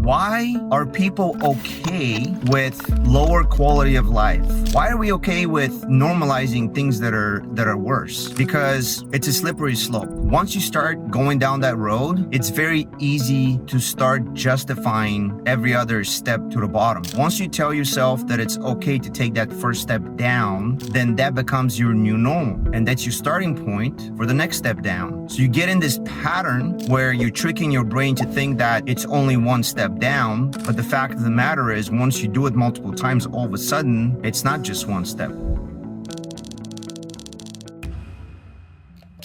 Why are people okay with lower quality of life? Why are we okay with normalizing things that are worse? Because it's a slippery slope. Once you start going down that road, it's very easy to start justifying every other step to the bottom. Once you tell yourself that it's okay to take that first step down, then that becomes your new normal. And that's your starting point for the next step down. So you get in this pattern where you're tricking your brain to think that it's only one step down. But the fact of the matter is, once you do it multiple times, all of a sudden, it's not just one step.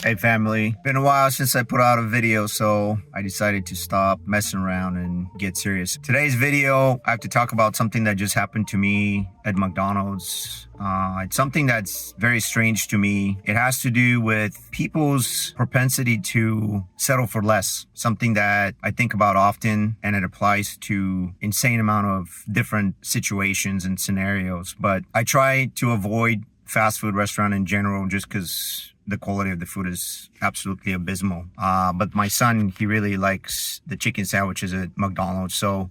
Hey family, been a while since I put out a video, so I decided to stop messing around and get serious. Today's video, I have to talk about something that just happened to me at McDonald's. It's something that's very strange to me. It has to do with people's propensity to settle for less. Something that I think about often, and it applies to insane amount of different situations and scenarios. But I try to avoid fast food restaurant in general just because the quality of the food is absolutely abysmal. But my son, he really likes the chicken sandwiches at McDonald's. So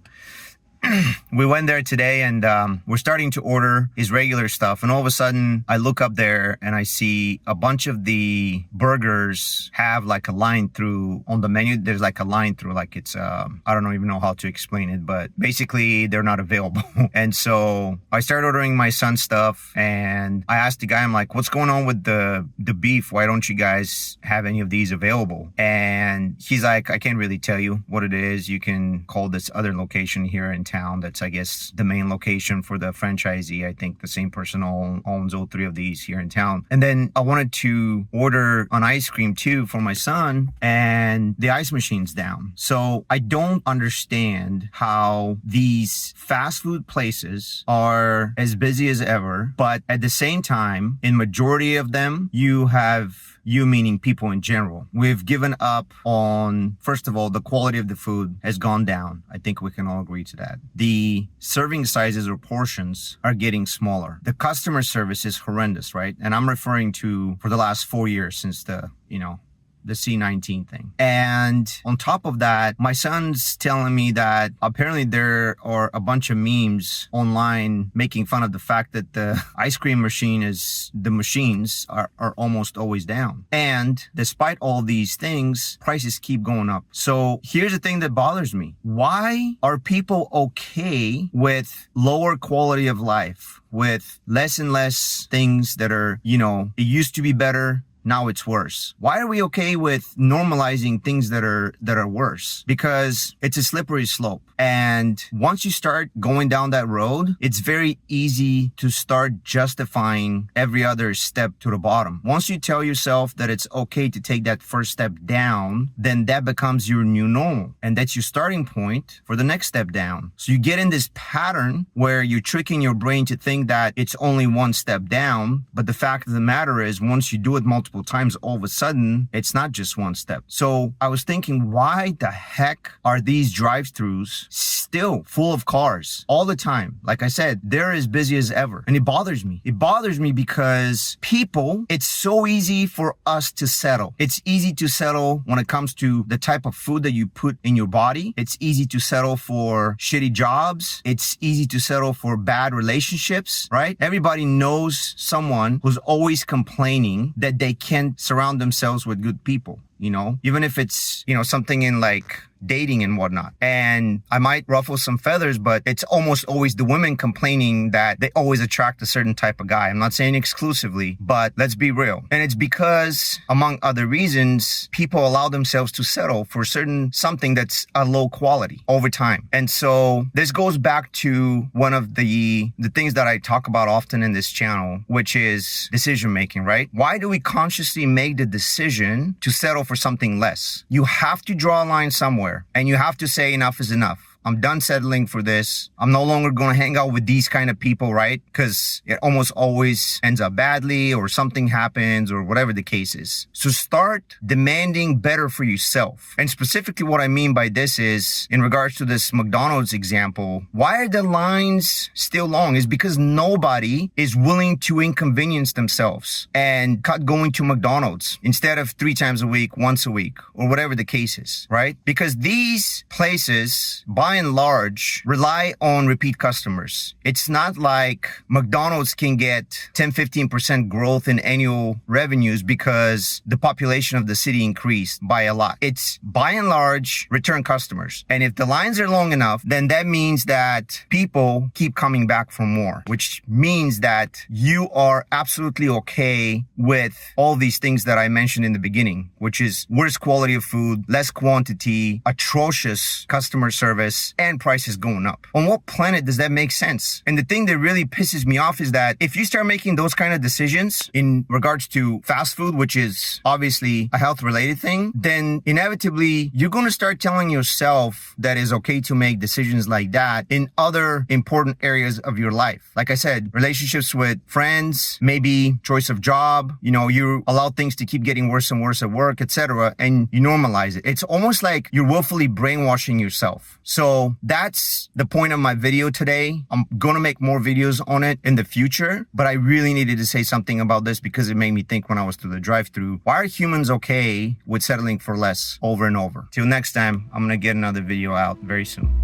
we went there today and we're starting to order his regular stuff. And all of a sudden, I look up there and I see a bunch of the burgers have like a line through on the menu. There's like a line through, like it's, I don't even know how to explain it, but basically they're not available. And so I started ordering my son's stuff and I asked the guy, I'm like, what's going on with the beef? Why don't you guys have any of these available? And he's like, I can't really tell you what it is. You can call this other location here in town. That's, I guess, the main location for the franchisee. I think the same person owns all three of these here in town. And then I wanted to order an ice cream too for my son, and the ice machine's down. So I don't understand how these fast food places are as busy as ever, but at the same time, in majority of them, you have, you meaning people in general, we've given up on, first of all, the quality of the food has gone down. I think we can all agree to that. The serving sizes or portions are getting smaller. The customer service is horrendous, right? And I'm referring to for the last 4 years since the C-19 thing. And on top of that, my son's telling me that apparently there are a bunch of memes online making fun of the fact that the ice cream machines are almost always down. And despite all these things, prices keep going up. So here's the thing that bothers me. Why are people okay with lower quality of life, with less and less things that are, it used to be better, now it's worse? Why are we okay with normalizing things that are worse? Because it's a slippery slope. And once you start going down that road, it's very easy to start justifying every other step to the bottom. Once you tell yourself that it's okay to take that first step down, then that becomes your new normal. And that's your starting point for the next step down. So you get in this pattern where you're tricking your brain to think that it's only one step down. But the fact of the matter is, once you do it multiple times, all of a sudden, it's not just one step. So I was thinking, why the heck are these drive-thrus still full of cars all the time? Like I said, they're as busy as ever. And it bothers me. It bothers me because people, it's so easy for us to settle. It's easy to settle when it comes to the type of food that you put in your body. It's easy to settle for shitty jobs. It's easy to settle for bad relationships, right? Everybody knows someone who's always complaining that they can't surround themselves with good people, even if it's, something in like dating and whatnot. And I might ruffle some feathers, but it's almost always the women complaining that they always attract a certain type of guy. I'm not saying exclusively, but let's be real. And it's because, among other reasons, people allow themselves to settle for something that's a low quality over time. And so this goes back to one of the things that I talk about often in this channel, which is decision making, right? Why do we consciously make the decision to settle for something less? You have to draw a line somewhere. And you have to say enough is enough. I'm done settling for this. I'm no longer going to hang out with these kind of people, right? Because it almost always ends up badly, or something happens, or whatever the case is. So start demanding better for yourself. And specifically what I mean by this is, in regards to this McDonald's example, why are the lines still long? Is because nobody is willing to inconvenience themselves and cut going to McDonald's instead of 3 times a week, once a week, or whatever the case is, right? Because these places, by by and large, rely on repeat customers. It's not like McDonald's can get 10-15% growth in annual revenues because the population of the city increased by a lot. It's by and large return customers. And if the lines are long enough, then that means that people keep coming back for more, which means that you are absolutely okay with all these things that I mentioned in the beginning, which is worse quality of food, less quantity, atrocious customer service, and prices going up. On what planet does that make sense? And the thing that really pisses me off is that if you start making those kind of decisions in regards to fast food, which is obviously a health related thing, then inevitably you're going to start telling yourself that it's okay to make decisions like that in other important areas of your life. Like I said, relationships with friends, maybe choice of job, you allow things to keep getting worse and worse at work, etc., and you normalize it. It's almost like you're willfully brainwashing yourself. So that's the point of my video today. I'm going to make more videos on it in the future, but I really needed to say something about this because it made me think when I was through the drive-thru, why are humans okay with settling for less over and over? Till next time, I'm going to get another video out very soon.